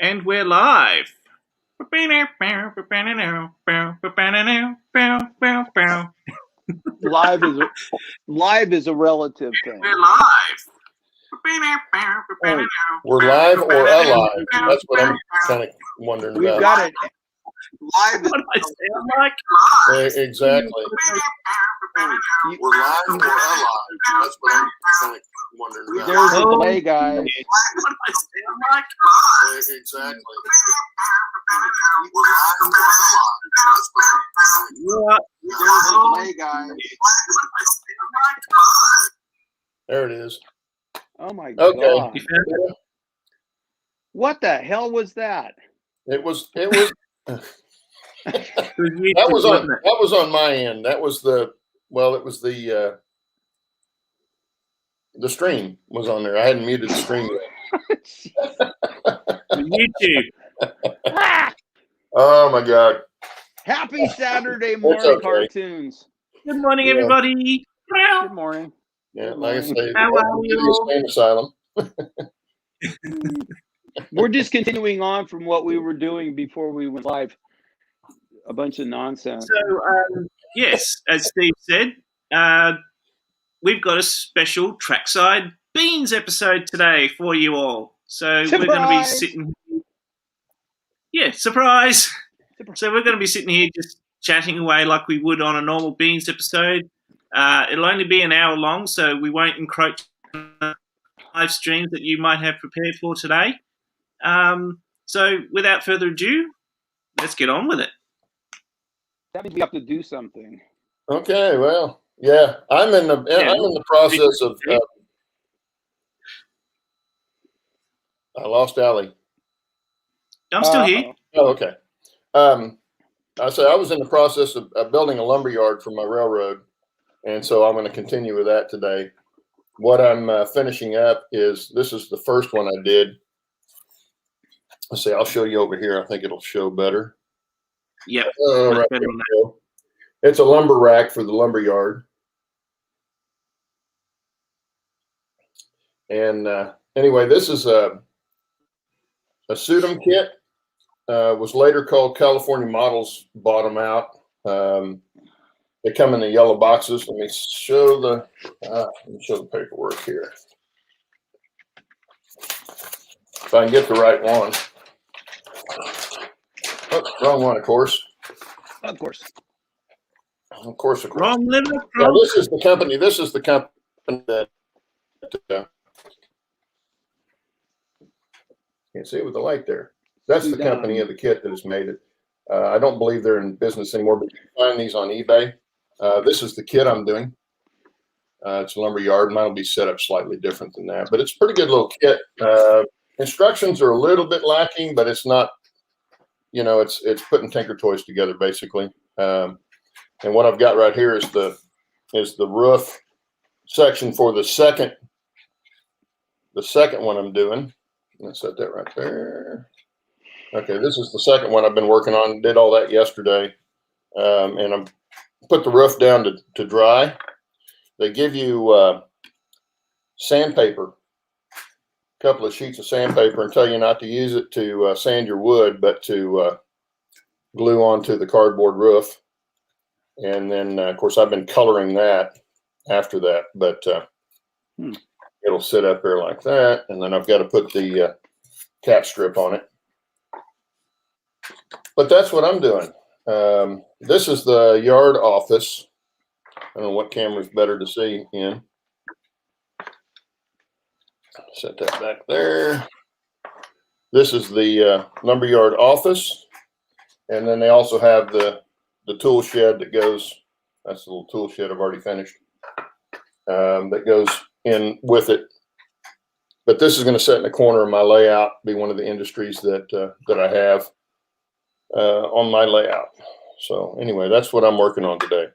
And we're live. Live is a relative thing. We're live. We're live or alive? That's what I'm kind of wondering We've about. got it. Live. What do I sound like? Exactly. We're live or alive? That's what I'm kind of wondering about. There's a delay, guys. What do I sound like? Exactly. We're live or alive? That's what I'm What? There's a delay, guys. There it is. Oh my Okay. God! You found it? What the hell was that? It was. It was YouTube, That was wasn't it? on my end. That was the stream was on there. I hadn't muted the stream yet. YouTube. Oh my God. Happy Saturday morning, cartoons. Good morning, Yeah. everybody. Good morning. Yeah, Good like I morning. say, How are welcome to the you? Insane Asylum. We're just continuing on from what we were doing before we went live. A bunch of nonsense. So, yes, as Steve said, we've got a special Trackside Beans episode today for you all. So we're going to be Surprise! sitting. Yeah, surprise! So we're going to be sitting here just chatting away like we would on a normal Beans episode. It'll only be an hour long, so we won't encroach on the live streams that you might have prepared for today. So without further ado, let's get on with it. That means we have to do something. Okay, well, yeah, I'm in the process of. I lost Allie. I'm still here. Oh, okay. I said I was in the process of building a lumber yard for my railroad, and so I'm going to continue with that today. What I'm finishing up is this is the first one I did. Let's see, I'll show you over here. I think it'll show better. Yep. Right there we go. It's a lumber rack for the lumber yard. And anyway, this is a Sudum kit. Was later called California Models. Bought them out. They come in the yellow boxes. Let me show the paperwork here. If I can get the right one. Oh, wrong one, of course. Of course. Of course. Wrong limit. Yeah, this is the company. This is the company that. Can't see it with the light there. That's the company of the kit that has made it. I don't believe they're in business anymore, but you can find these on eBay. This is the kit I'm doing. It's a lumber yard. Mine will be set up slightly different than that, but it's a pretty good little kit. Instructions are a little bit lacking, but it's not, it's putting Tinker Toys together basically. And what I've got right here is the roof section for the second one I'm doing. Let's set that right there. Okay, this is the second one I've been working on. Did all that yesterday, and I put the roof down to dry. They give you sandpaper, a couple of sheets of sandpaper, and tell you not to use it to sand your wood, but to glue onto the cardboard roof. And then, of course, I've been coloring that after that, but it'll sit up there like that. And then I've got to put the cap strip on it. But that's what I'm doing. This is the yard office. I don't know what camera's better to see in. Set that back there. This is the lumberyard office. And then they also have the tool shed that goes, that's the little tool shed I've already finished, that goes in with it. But this is going to sit in the corner of my layout, be one of the industries that I have on my layout. So anyway, that's what I'm working on today.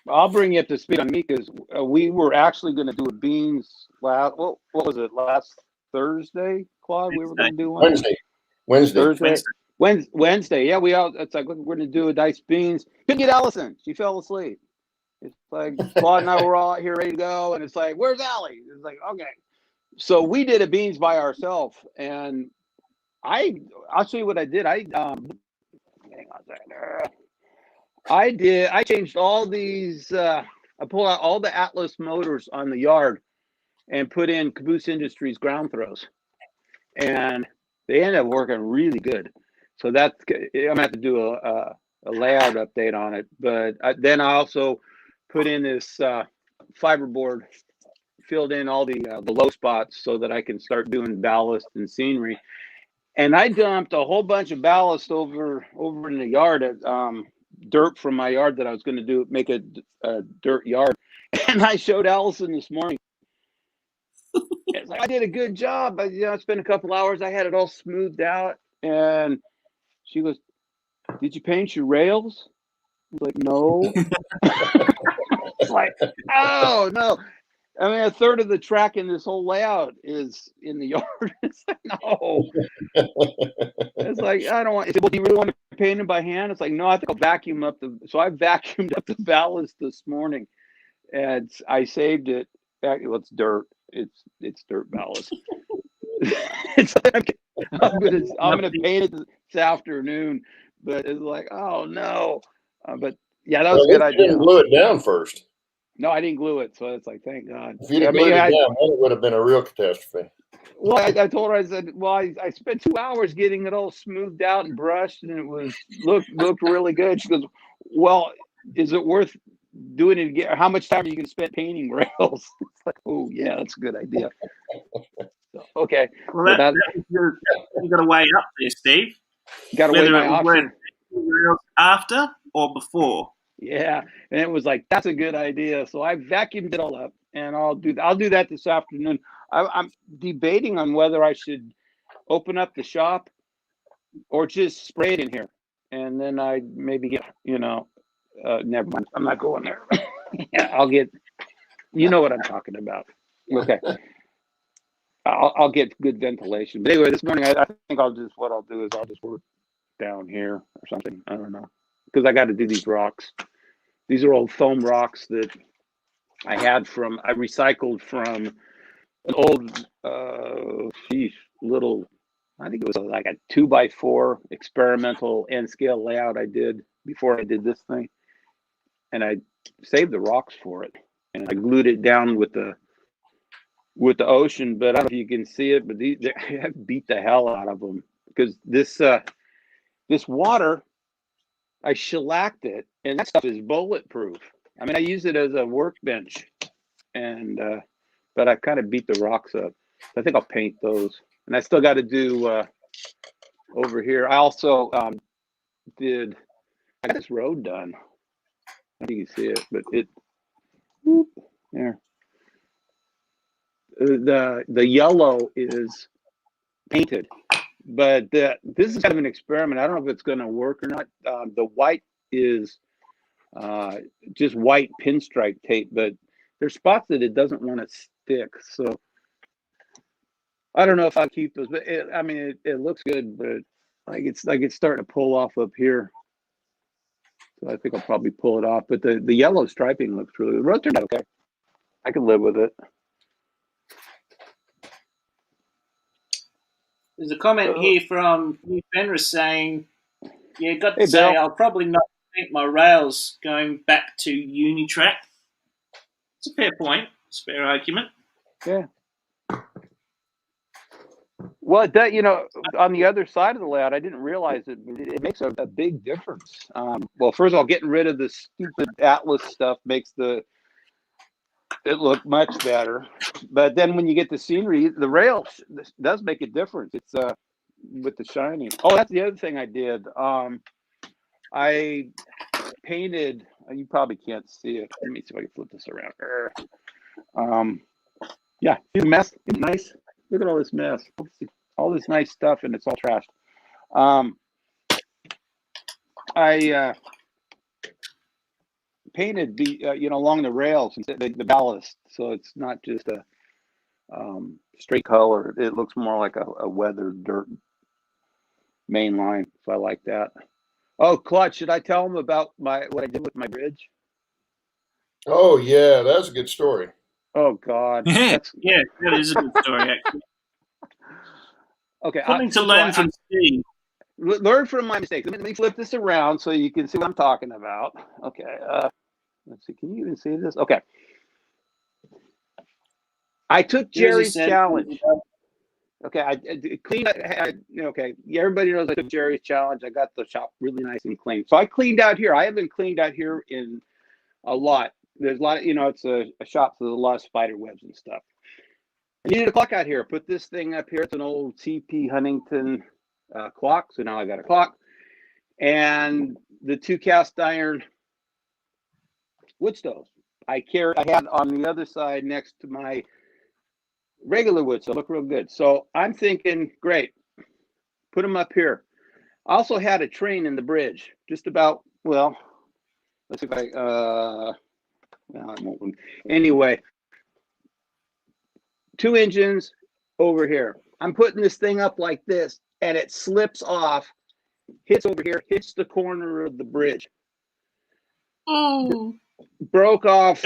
I'll bring you up to speed on me because we were actually going to do a beans last Thursday, Claude. We were going to do one Wednesday. Yeah, it's like, look, we're going to do a diced beans. Couldn't get Allison. She fell asleep. It's like Claude and I were all out here ready to go, and it's like, where's Allie? It's like, okay. So we did a beans by ourselves, and I'll show you what I did. Hang on a second. I changed all these. I pulled out all the Atlas motors on the yard and put in Caboose Industries ground throws, and they ended up working really good. So that's, I'm gonna have to do a layout update on it. But then I also put in this fiberboard, filled in all the low spots so that I can start doing ballast and scenery. And I dumped a whole bunch of ballast over in the yard at dirt from my yard that I was going to make a dirt yard. And I showed Allison this morning. It's like, I did a good job. I spent a couple hours. I had it all smoothed out. And she goes, "Did you paint your rails?" I was like, "No." It's like, oh no. I mean, a third of the track in this whole layout is in the yard. It's like, no. It's like, I don't want. Well, do you really want to paint them by hand? It's like, no, I think I'll vacuum up So I vacuumed up the ballast this morning, and I saved it. Well, it's dirt. It's dirt ballast. It's like, I'm gonna paint it this afternoon, but it's like, oh no. But yeah, that was a good idea. You didn't glue it down first. No, I didn't glue it, so it's like, thank God. If you'd have glued it down, then it would have been a real catastrophe. Well, I told her, I said, well, I spent 2 hours getting it all smoothed out and brushed, and it looked really good. She goes, "Well, is it worth doing it again? How much time are you going to spend painting rails?" It's like, oh yeah, that's a good idea. So, okay. Well, you got to weigh up there, Steve. Got to weigh my option. Rails after or before. Yeah, and it was like, that's a good idea. So I vacuumed it all up, and I'll do that this afternoon. I'm debating on whether I should open up the shop or just spray it in here, and then I maybe get, never mind. I'm not going there. Yeah, I'll get, you know what I'm talking about. Okay, I'll get good ventilation. But anyway, this morning I think what I'll do is I'll just work down here or something. I don't know, because I got to do these rocks. These are old foam rocks that I recycled from an old, little, I think it was like a 2x4 experimental N scale layout I did before I did this thing. And I saved the rocks for it. And I glued it down with the ocean, but I don't know if you can see it, but I have beat the hell out of them because this water, I shellacked it, and that stuff is bulletproof. I mean, I use it as a workbench, and but I kind of beat the rocks up. So I think I'll paint those, and I still got to do over here. I also I got this road done. I don't know if you can see it, but there. The yellow is painted. But this is kind of an experiment. I don't know if it's going to work or not. The white is just white pinstripe tape, but there's spots that it doesn't want to stick. So I don't know if I'll keep those. But it looks good, but it's starting to pull off up here. So I think I'll probably pull it off. But the yellow striping looks really good. The road turned out okay. I can live with it. There's a comment here from Fenris saying, "Yeah, got to say, I'll probably not paint my rails going back to Unitrack." It's a fair point. It's a fair argument. Yeah. Well, on the other side of the layout, I didn't realize it makes a big difference. Well, first of all, getting rid of the stupid Atlas stuff makes it look much better. But then when you get the scenery, the rail does make a difference. It's with the shining. Oh, that's the other thing I did. I painted, you probably can't see it. Let me see if I can flip this around. Yeah, see the mess? It's nice. Look at all this mess. All this nice stuff, and it's all trashed. I painted along the rails, the ballast, so it's not just a straight color. It looks more like a weathered dirt main line, so I like that. Oh, Claude, should I tell them about what I did with my bridge? Oh yeah, that's a good story. Oh God, yeah, that is a good story actually. Okay. Something to learn from Steve. Learn from my mistakes. Let me flip this around so you can see what I'm talking about. Okay. Let's see. Can you even see this? Okay. I took Jerry's challenge. Okay, I cleaned. Okay, everybody knows I took Jerry's challenge. I got the shop really nice and clean. So I cleaned out here. I haven't cleaned out here in a lot. There's a lot of, it's a shop, so there's a lot of spider webs and stuff. I needed a clock out here. Put this thing up here. It's an old CP Huntington clock. So now I got a clock. And the 2 cast iron wood stoves. I had on the other side next to my regular wood, so look real good. So I'm thinking, great, put them up here. I also had a train in the bridge, just about, well, let's see if I, well, I won't. Anyway, 2 engines over here. I'm putting this thing up like this, and it slips off, hits over here, hits the corner of the bridge. Oh. Broke off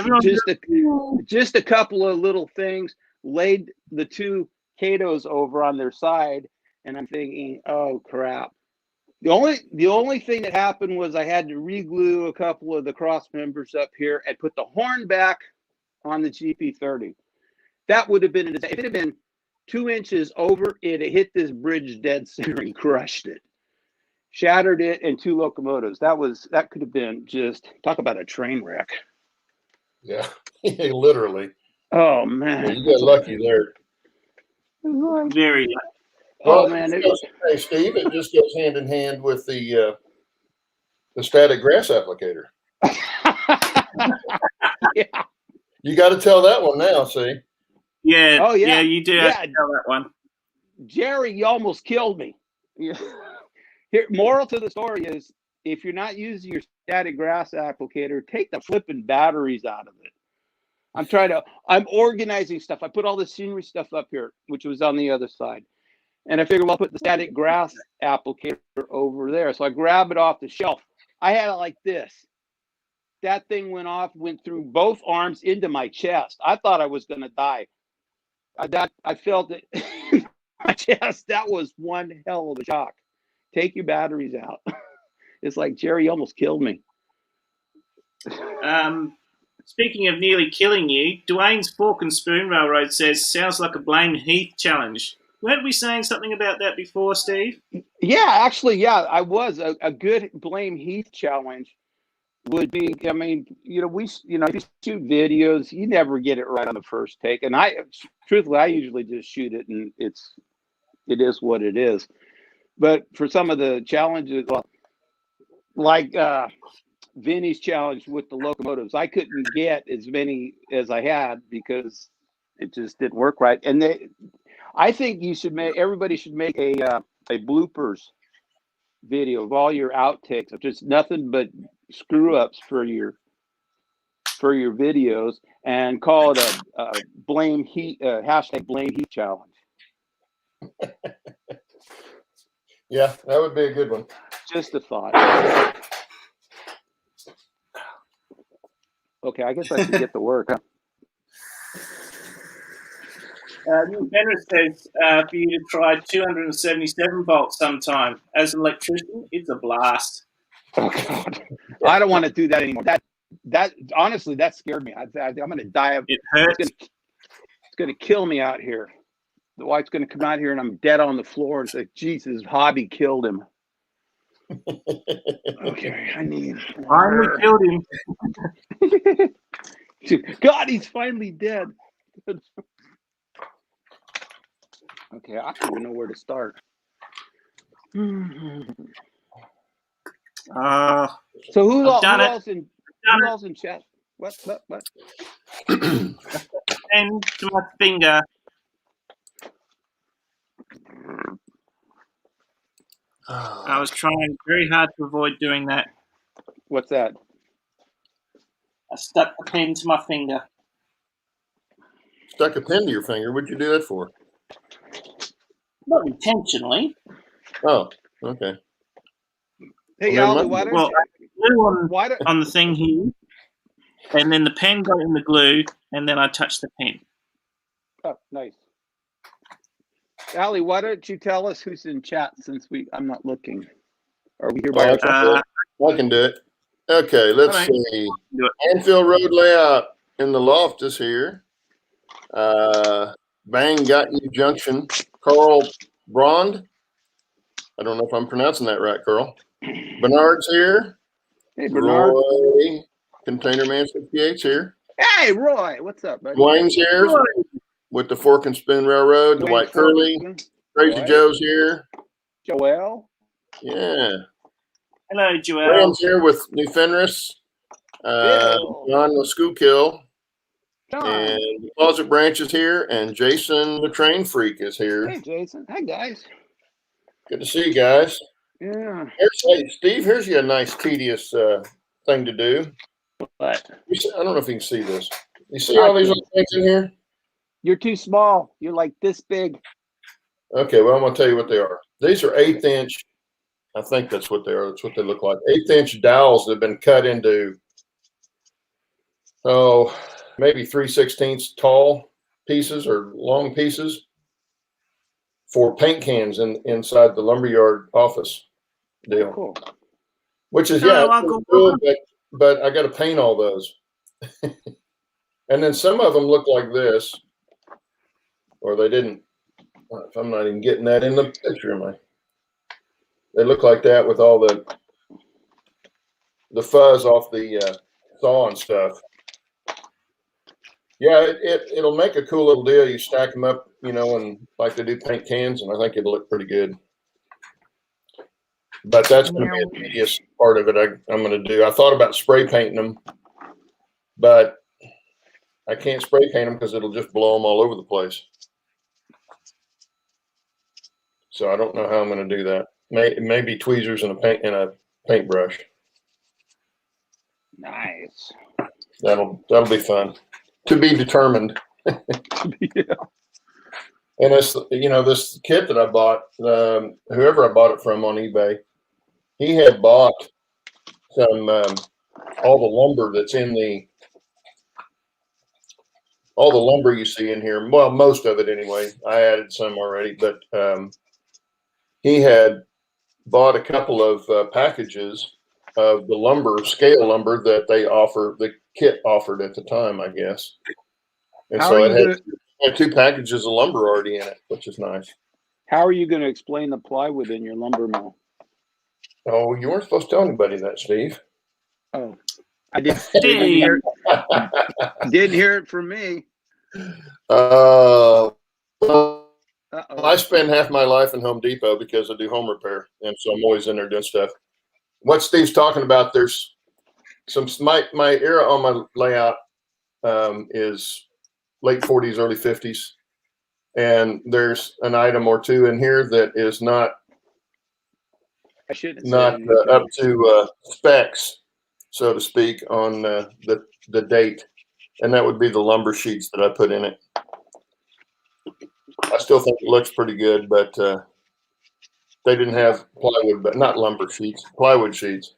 just a couple of little things, laid the 2 Katos over on their side, and I'm thinking, oh crap. The only thing that happened was I had to re-glue a couple of the cross members up here and put the horn back on the GP30. That would have been, if it had been 2 inches over, it hit this bridge dead center and crushed it. Shattered it in 2 locomotives. That could have been just, talk about a train wreck. Yeah, literally. Oh man, yeah, you got lucky there. Very lucky. Well, man, hey, Steve, it just goes hand in hand with the static grass applicator. Yeah. You got to tell that one now, see? Yeah. Oh yeah. Yeah, you do have to tell that one. Jerry, you almost killed me. Yeah. Here, moral to the story is, if you're not using your static grass applicator, take the flipping batteries out of it. I'm organizing stuff. I put all the scenery stuff up here, which was on the other side. And I figured, well, I'll put the static grass applicator over there. So I grab it off the shelf. I had it like this. That thing went through both arms into my chest. I thought I was going to die. I felt it in my chest. That was one hell of a shock. Take your batteries out. It's like, Jerry, you almost killed me. Speaking of nearly killing you, Dwayne's Fork and Spoon Railroad says, sounds like a Blame Heath challenge. Weren't we saying something about that before, Steve? Yeah, actually, yeah, I was. A good Blame Heath challenge would be, I mean, if you shoot videos, you never get it right on the first take. And truthfully, I usually just shoot it and it is what it is. But for some of the challenges, like Vinny's challenge with the locomotives, I couldn't get as many as I had because it just didn't work right. And I think everybody should make a bloopers video of all your outtakes, of just nothing but screw ups for your videos, and call it a Blame Heath hashtag Blame Heath challenge. Yeah, that would be a good one. Just a thought. Okay, I guess I should get to work, huh? Benra says for you to try 277 volts sometime. As an electrician, it's a blast. Oh God, I don't want to do that anymore. That honestly, that scared me. I'm going to die. It hurts. It's going to kill me out here. The wife's going to come out here and I'm dead on the floor and say, Jesus, hobby killed him. Okay, I need. Finally killed him. God, he's finally dead. Okay, I don't even know where to start. So who else in chat? What? And to my finger. I was trying very hard to avoid doing that. What's that? I stuck the pen to my finger. Stuck a pen to your finger? What'd you do that for? Not intentionally. Oh, okay. Hey, Aldy, why don't you... on the thing here, and then the pen got in the glue, and then I touched the pen. Oh, nice. Ally, why don't you tell us who's in chat since I'm not looking. Are we here by I can do it. Okay, let's see. Anfield Road layout in the loft is here. Bang Got You Junction. Carl Brond. I don't know if I'm pronouncing that right, Carl. Bernard's here. Hey, Bernard. Roy, Container Man 68's here. Hey, Roy. What's up, buddy? Dwayne's here with the Fork and Spin Railroad, the White Curly. Crazy Roy. Joe's here. Joel. Yeah. Hello, Joel. Graham's here with New Fenris. John the Schuylkill. And the Closet Branch is here. And Jason the Train Freak is here. Hey, Jason. Hi, guys. Good to see you guys. Yeah. Hey, Steve, here's you a nice, tedious thing to do. What? I don't know if you can see this. You see all these little things in here? You're too small. You're like this big. Okay, well, I'm going to tell you what they are. These are 1/8 inch. I think that's what they are. That's what they look like. 1/8 inch dowels that have been cut into, maybe 3/16 tall pieces or long pieces for paint cans inside the lumberyard office deal. Cool. Which is, cool, but I got to paint all those. And then some of them look like this, or they didn't. I'm not even getting that in the picture, am I? They look like that with all the fuzz off the saw and stuff. Yeah, it'll make a cool little deal. You stack them up, and like they do paint cans, and I think it'll look pretty good. But that's going to be a tedious part of it. I'm going to do. I thought about spray painting them, but I can't spray paint them because it'll just blow them all over the place. So I don't know how I'm going to do that. Maybe tweezers and a paintbrush. Nice. That'll be fun. To be determined. Yeah. And this kit that I bought, whoever I bought it from on eBay, he had bought some all the lumber that's in all the lumber you see in here. Well, most of it anyway. I added some already, but he had bought a couple of packages of the lumber, scale lumber that the kit offered at the time, I guess. And so it had 2 packages of lumber already in it, which is nice. How are you going to explain the plywood in your lumber mill? Oh, you weren't supposed to tell anybody that, Steve. Oh, I didn't hear it from me. I spend half my life in Home Depot because I do home repair, and so I'm always in there doing stuff. What Steve's talking about, there's some my era on my layout is late 40s, early 50s, and there's an item or two in here that is not up to specs, so to speak, on the date, and that would be the lumber sheets that I put in it. I still think it looks pretty good, but they didn't have plywood, but not lumber sheets, plywood sheets.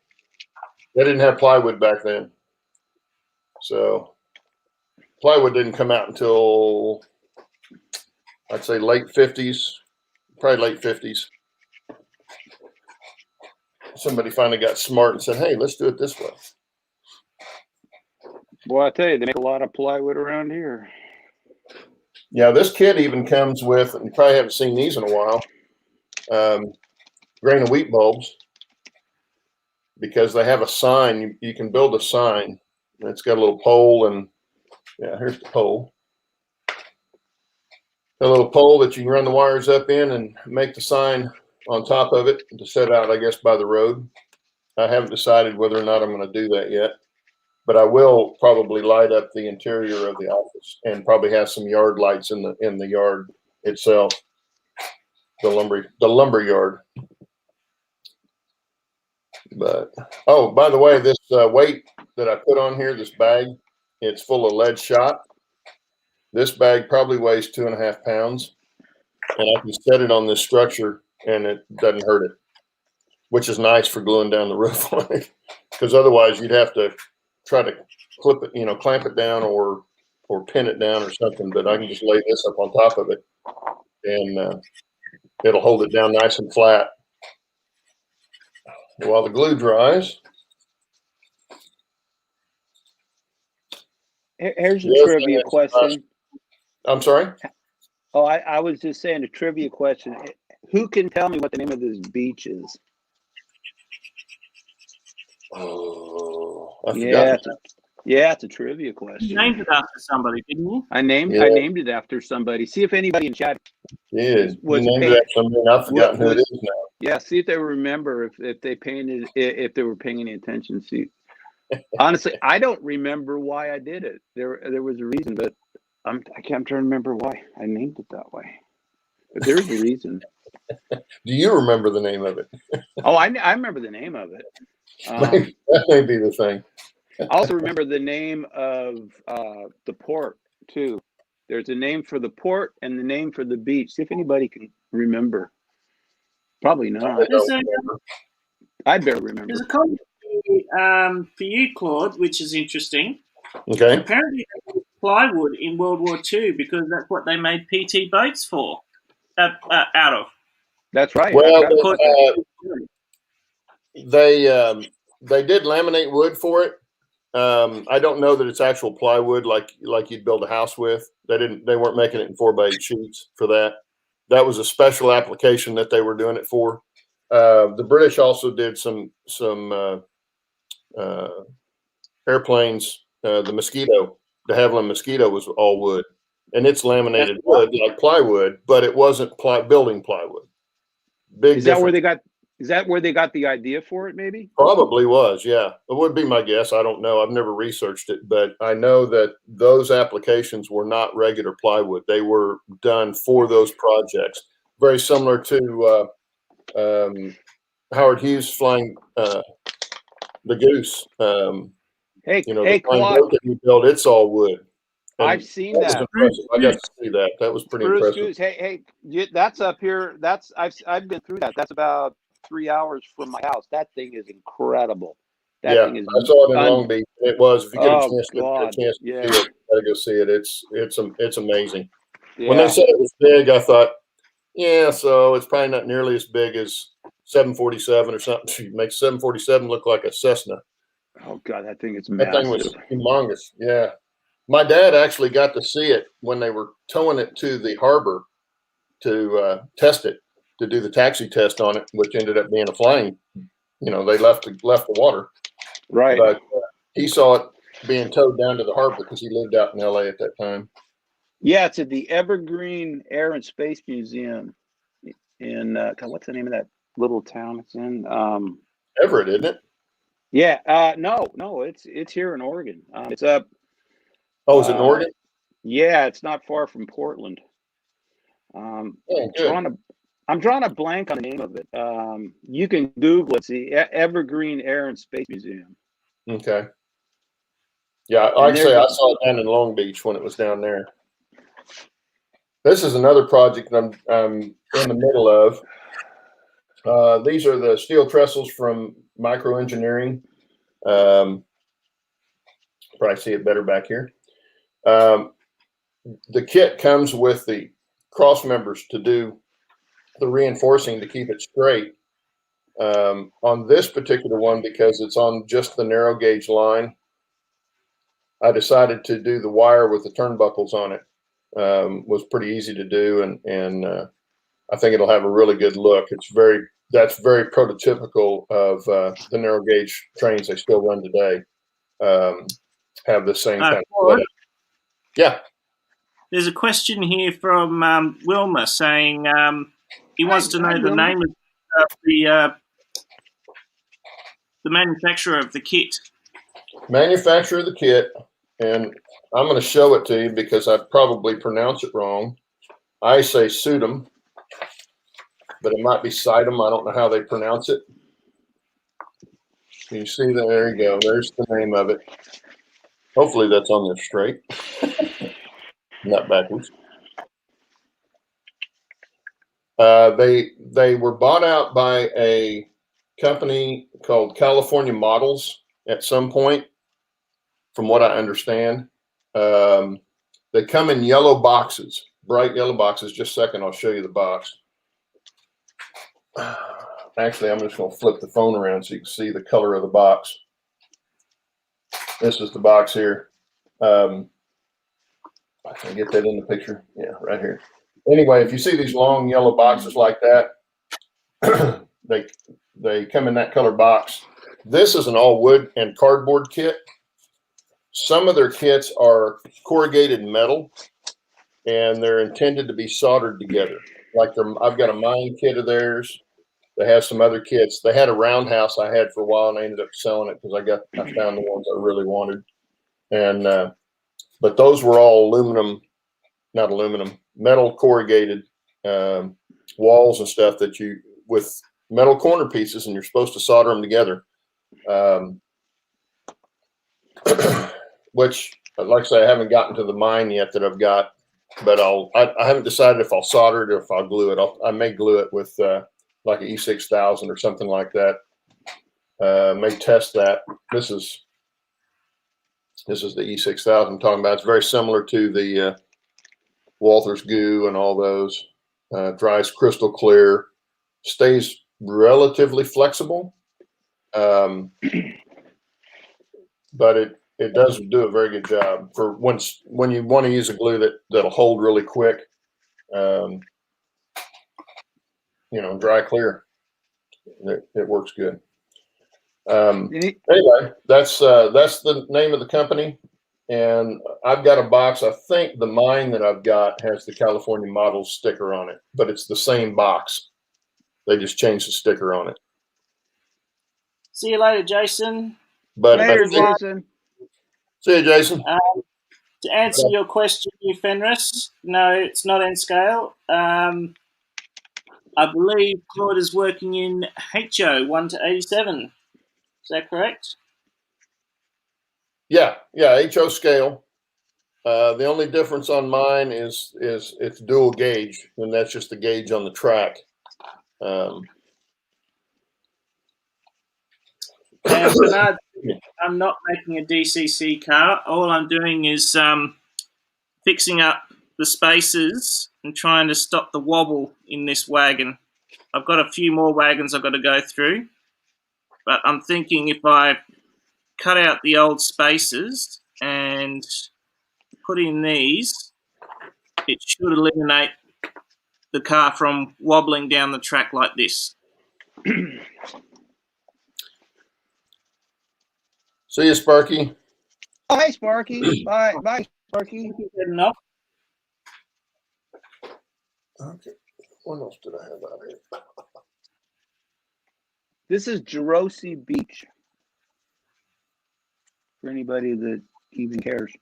They didn't have plywood back then. So plywood didn't come out until, I'd say, late 50s, probably late 50s. Somebody finally got smart and said, hey, let's do it this way. Boy, I tell you, they make a lot of plywood around here. Yeah, this kit even comes with, and you probably haven't seen these in a while, grain of wheat bulbs, because they have a sign. You can build a sign. It's got a little pole, and yeah, here's the pole. A little pole that you can run the wires up in and make the sign on top of it to set out, I guess, by the road. I haven't decided whether or not I'm going to do that yet, but I will probably light up the interior of the office and probably have some yard lights in the yard itself, the lumber yard. But oh, by the way, this weight that I put on here, this bag, it's full of lead shot. This bag probably weighs 2.5 pounds, and I can set it on this structure and it doesn't hurt it, which is nice for gluing down the roof on it, because otherwise you'd have to try to clip it, clamp it down or pin it down or something. But I can just lay this up on top of it, and it'll hold it down nice and flat while the glue dries. Here's a trivia question. I'm sorry? Oh, I was just saying a trivia question. Who can tell me what the name of this beach is? Oh, I Yeah, forgot. it's a trivia question. You named it after somebody, didn't you? I named it after somebody. See if anybody in chat You was named paid. it after something. I've forgotten who it is now. Yeah, see if they remember if they painted if they were paying any attention. See, honestly, I don't remember why I did it. There was a reason, but I'm trying to remember why I named it that way. But there's a reason. Do you remember the name of it? Oh, I remember the name of it. That may be the thing. I also remember the name of the port too. There's a name for the port and the name for the beach. See if anybody can remember. Probably not. I better remember. There's a comment for you, Claude, which is interesting. Okay. Apparently, they used plywood in World War II because that's what they made PT boats for, out of. That's right. Well, they did laminate wood for it. I don't know that it's actual plywood like you'd build a house with. They weren't making it in 4x8 sheets for that. That was a special application that they were doing it for. The British also did some airplanes. The Mosquito, de Havilland Mosquito, was all wood, and it's laminated wood like plywood, but it wasn't building plywood. Big. Is that where they got? Is that where they got the idea for it? Maybe. Probably was. Yeah, it would be my guess. I don't know. I've never researched it, but I know that those applications were not regular plywood. They were done for those projects. Very similar to Howard Hughes flying the Goose. Hey, the Claude, that you built, it's all wood. And I've seen that. I got to see that. That was pretty impressive. Goose. Hey, that's up here. I've been through that. That's about 3 hours from my house. That thing is incredible. That thing is. I saw it in Long Beach. It was. If you get a chance to see it, gotta go see it. It's amazing. Yeah. When they said it was big, I thought, yeah, so it's probably not nearly as big as 747 or something. It makes 747 look like a Cessna. Oh God, that thing is massive. That thing was humongous. Yeah. My dad actually got to see it when they were towing it to the harbor to test it, to do the taxi test on it, which ended up being a flying. They left the water. Right. But he saw it being towed down to the harbor because he lived out in LA at that time. Yeah, it's at the Evergreen Air and Space Museum in God, what's the name of that little town it's in? Everett, isn't it? Yeah. No, it's here in Oregon. It's up. Oh, is it in Oregon? Yeah, it's not far from Portland. I'm drawing a blank on the name of it. You can Google it. See, Evergreen Air and Space Museum. Okay. Yeah, like I say, I saw it down in Long Beach when it was down there. This is another project I'm in the middle of. These are the steel trestles from Micro Engineering. Probably see it better back here. The kit comes with the cross members to do the reinforcing to keep it straight. On this particular one, because it's on just the narrow gauge line, I decided to do the wire with the turnbuckles on it. Was pretty easy to do, and I think it'll have a really good look. That's very prototypical of the narrow gauge trains they still run today. Have the same kind of setup. Yeah. There's a question here from Wilmer saying he wants to know the name of the manufacturer of the kit. Manufacturer of the kit, and I'm going to show it to you because I probably pronounce it wrong. I say Sudum, but it might be Sidum. I don't know how they pronounce it. Can you see that? There you go. There's the name of it. Hopefully that's on there straight. Not backwards. They were bought out by a company called California Models at some point, from what I understand. They come in yellow boxes, bright yellow boxes. Just a second, I'll show you the box. Actually, I'm just going to flip the phone around so you can see the color of the box. This is the box here. I can get that in the picture. Yeah, right here. Anyway, if you see these long yellow boxes like that, they come in that color box. This is an all wood and cardboard kit. Some of their kits are corrugated metal, and they're intended to be soldered together. Like I've got a mine kit of theirs. They have some other kits. They had a roundhouse I had for a while, and I ended up selling it because I found the ones I really wanted. And but those were all metal corrugated walls and stuff that with metal corner pieces, and you're supposed to solder them together. Which, like I say, I haven't gotten to the mine yet that I've got, but I haven't decided if I'll solder it or if I'll glue it. I may glue it with like an E6000 or something like that. May test that. This is the E6000 I'm talking about. It's very similar to the Walther's Goo and all those. Dries crystal clear, stays relatively flexible, but it does do a very good job for when you want to use a glue that'll hold really quick. Dry clear. It works good. Anyway, that's the name of the company, and I've got a box. I think the mine that I've got has the California Models sticker on it, but it's the same box. They just changed the sticker on it. See you later, Jason. But later, Jason. See you, Jason. To answer your question, Fenris, no, it's not N scale. I believe Claude is working in HO 1 to 87. Is that correct? Yeah, HO scale. The only difference on mine is it's dual gauge, and that's just the gauge on the track. And Bernard, I'm not making a DCC car. All I'm doing is fixing up the spaces and trying to stop the wobble in this wagon. I've got a few more wagons I've got to go through, but I'm thinking if I cut out the old spaces and put in these, it should eliminate the car from wobbling down the track like this. See you, Sparky. Oh, hey, Sparky. Bye, Sparky. Enough. Okay. What else did I have out here? This is Jerosi Beach. For anybody that even cares.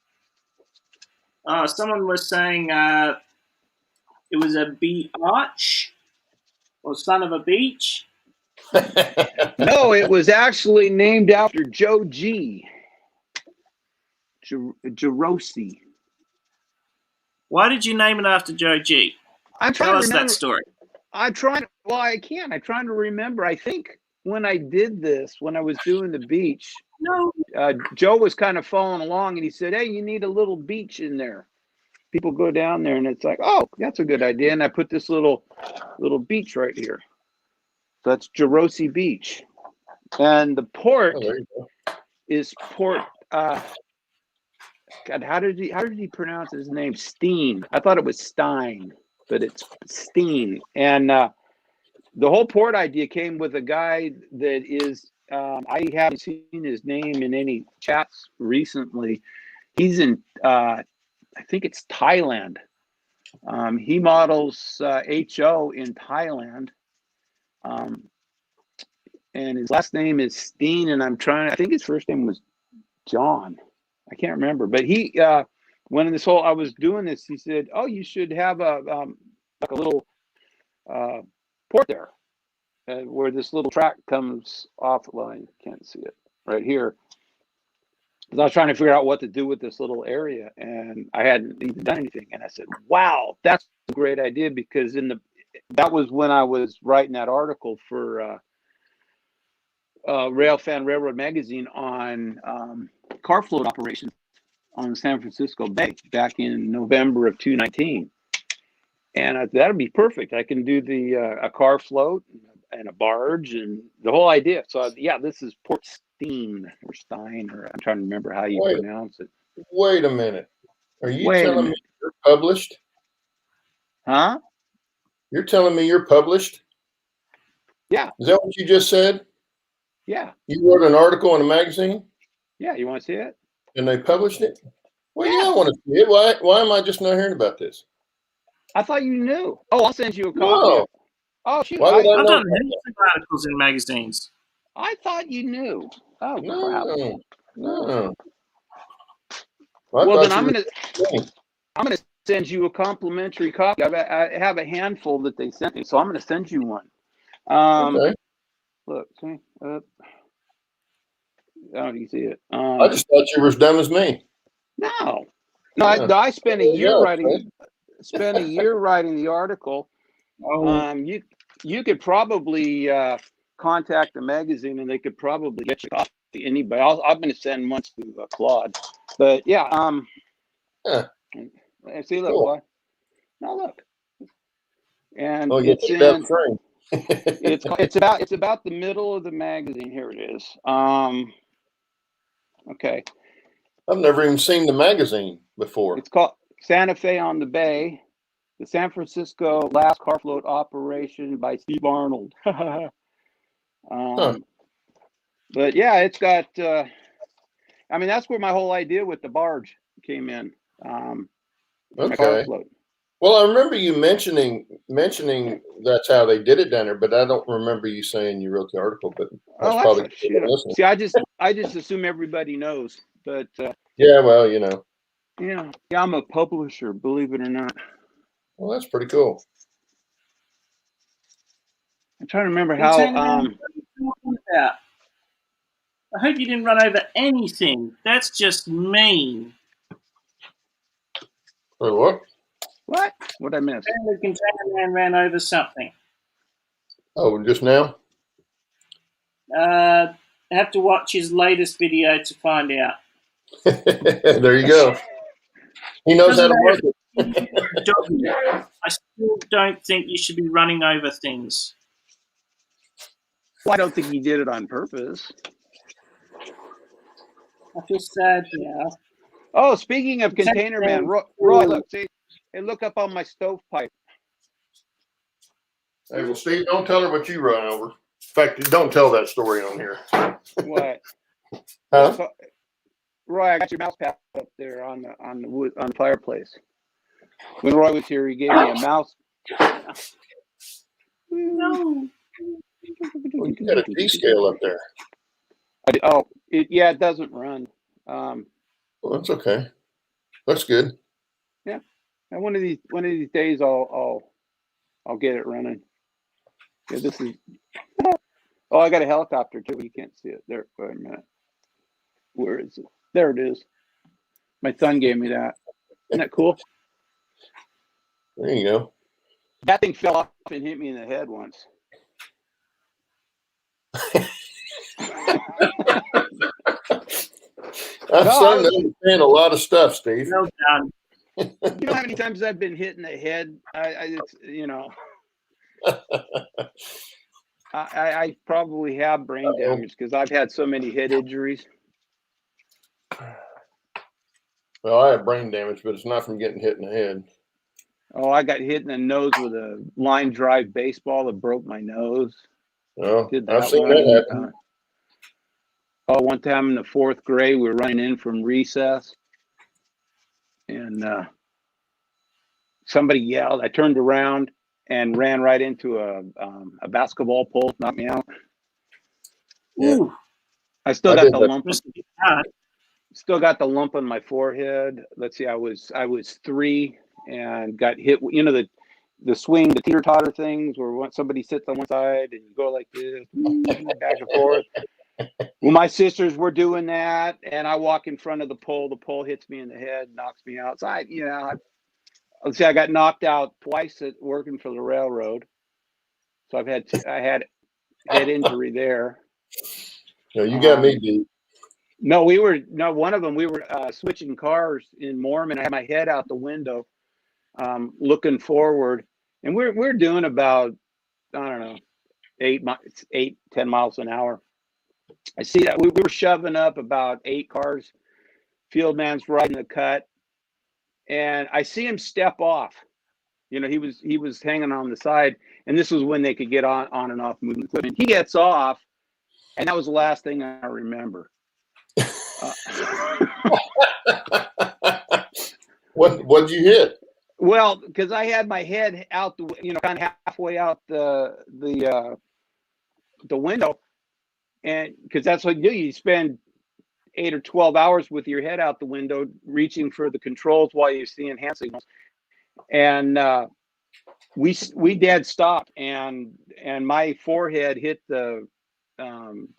Someone was saying it was a beach or son of a beach. No, it was actually named after Joe G. Jerosi. Why did you name it after Joe G? Tell us that story. I'm trying to remember. I think when I did this, when I was doing the beach, Joe was kind of following along, and he said, "Hey, you need a little beach in there. People go down there," and it's like, "Oh, that's a good idea." And I put this little beach right here. So that's Jerosi Beach, and the port is Port. God, how did he pronounce his name? Steen. I thought it was Stein, but it's Steen. And the whole port idea came with a guy that is. I haven't seen his name in any chats recently. He's in. I think it's Thailand. He models HO in Thailand. And his last name is Steen, and I think his first name was John. I can't remember, but he, when I was doing this, he said, "Oh, you should have like a little port there, where this little track comes off." Well, I can't see it right here. Because I was trying to figure out what to do with this little area, and I hadn't even done anything. And I said, "Wow, that's a great idea," because that was when I was writing that article for Railfan Railroad Magazine on car float operations on the San Francisco Bay back in November of 2019. And that'd be perfect. I can do a car float, and a barge and the whole idea. So yeah, this is Port Stein or Stein, or I'm trying to remember how you pronounce it. Wait a minute. Are you Wait a telling me minute. you're published? Huh? You're telling me you're published? Yeah. Is that what you just said? Yeah. You wrote an article in a magazine Yeah. You want to see it? and they published it? Well, Yeah. yeah, I want to see it. Why am I just not hearing about this? I thought you knew. Oh, I'll send you a copy. No. Oh, shoot. Why would I I've know done heaps of articles in magazines. I thought you knew. Oh, crap. No. Well, then I'm gonna send you a complimentary copy. I have a handful that they sent me, so I'm gonna send you one. Okay. Look, see, oh, do you see it? I just thought you were as dumb as me. No, Yeah. I spent a year writing. Okay. Spent a year writing the article. Oh, You could probably contact the magazine, and they could probably get you a copy. Anybody, I'm going to send one to Claude. But yeah, see, look, Cool. what? Now look, and Oh, you it's took that in. frame. It's about the middle of the magazine. Here it is. Okay. I've never even seen the magazine before. It's called Santa Fe on the Bay, the San Francisco last car float operation by Steve Arnold. But yeah, it's got. I mean, that's where my whole idea with the barge came in. My car float. Well, I remember you mentioning that's how they did it down there, but I don't remember you saying you wrote the article. But that's probably see. I just assume everybody knows, but yeah, well, you know. Yeah, I'm a publisher, believe it or not. Well, that's pretty cool. I'm trying to remember how. I hope you didn't run over anything. That's just mean. Wait, what? What? What'd I miss? The container man ran over something. Oh, just now? I have to watch his latest video to find out. There you go. He knows how to work it. I still don't think you should be running over things. Well, I don't think he did it on purpose. I feel sad now. Oh, speaking of container man, Roy, look, see, hey, look up on my stovepipe. Hey, well, Steve, don't tell her what you run over. In fact, don't tell that story on here. What? Huh? Roy, I got your mouse pad up there on the wood on the fireplace. When Roy was here, he gave me a mouse. No. Well, you got a D scale up there. It doesn't run. Well, that's okay. That's good. Yeah, and one of these days I'll get it running. Yeah, this is. Oh, I got a helicopter too. You can't see it there. Wait a minute. Where is it? There it is. My son gave me that. Isn't that cool? There you go. That thing fell off and hit me in the head once. I'm starting to understand a lot of stuff, Steve. Well done. You know how many times I've been hit in the head? I probably have brain damage because I've had so many head injuries. Well, I have brain damage, but it's not from getting hit in the head. Oh, I got hit in the nose with a line drive baseball that broke my nose. Well, I've seen that happen. One time in the fourth grade, we were running in from recess, and somebody yelled. I turned around and ran right into a basketball pole, knocked me out. Yeah. Ooh. I still got the lump. Still got the lump on my forehead. Let's see, I was 3 and got hit. You know the swing, the teeter-totter things where somebody sits on one side and you go like this, back and forth. Well, my sisters were doing that, and I walk in front of the pole. The pole hits me in the head, knocks me out. So let's say I got knocked out twice at working for the railroad. So I had head injury there. No, you got me beat. One of them, we were switching cars in Mormon. I had my head out the window, looking forward, and we're doing about, I don't know, 10 miles an hour. I see that we were shoving up about 8 cars. Field man's riding the cut, and I see him step off. You know, he was hanging on the side, and this was when they could get on and off moving equipment. He gets off, and that was the last thing I remember. What'd you hit? Well, because I had my head out the, kind of halfway out the window, and because that's what you do. You spend 8 or 12 hours with your head out the window, reaching for the controls while you're seeing hand signals. And we dead stopped, and my forehead hit the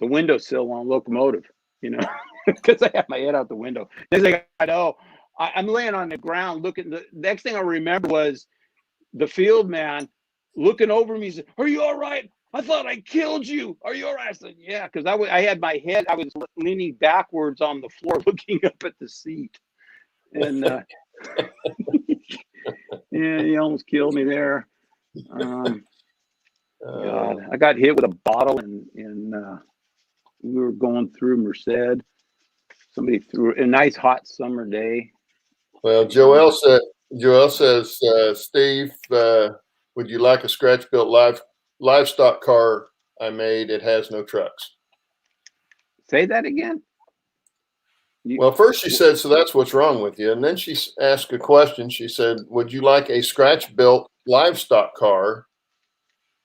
windowsill on a locomotive, because I had my head out the window. Next thing I know, I'm laying on the ground looking. The next thing I remember was the field man looking over me. He said, "Are you all right? I thought I killed you. Are you all right?" I said, "Yeah," because I had my head. I was leaning backwards on the floor, looking up at the seat, and yeah, he almost killed me there. God, I got hit with a bottle, and we were going through Merced. Somebody threw a nice hot summer day. Well, Joel says, Steve, would you like a scratch-built livestock car I made? It has no trucks. Say that again. Well, first she said, so that's what's wrong with you. And then she asked a question. She said, would you like a scratch-built livestock car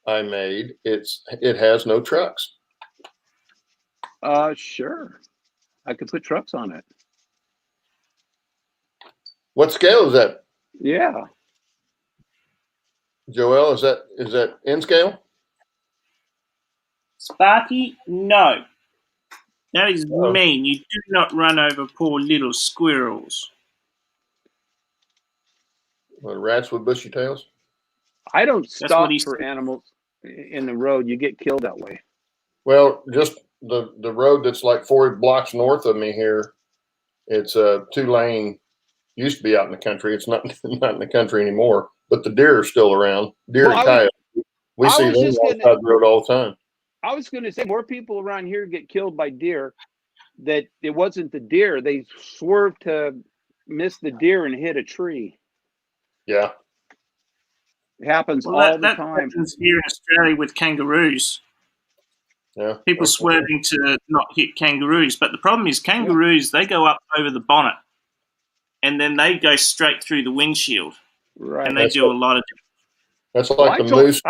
I made? It has no trucks. Sure. I could put trucks on it. What scale is that? Yeah. Joel, is that in scale? Sparky, no. That is mean. You do not run over poor little squirrels. Rats with bushy tails? I don't stop for animals in the road. You get killed that way. Well, just the road that's like 4 blocks north of me here, it's a 2-lane. Used to be out in the country. It's not in the country anymore. But the deer are still around. Deer and coyotes. We see them outside the road all the time. I was going to say more people around here get killed by deer. That it wasn't the deer. They swerved to miss the deer and hit a tree. Yeah. It happens all the time. That happens here in Australia with kangaroos. Yeah. People swerving to not hit kangaroos. But the problem is kangaroos, they go up over the bonnet and then they go straight through the windshield. Right. And they do a lot of That's like the moose.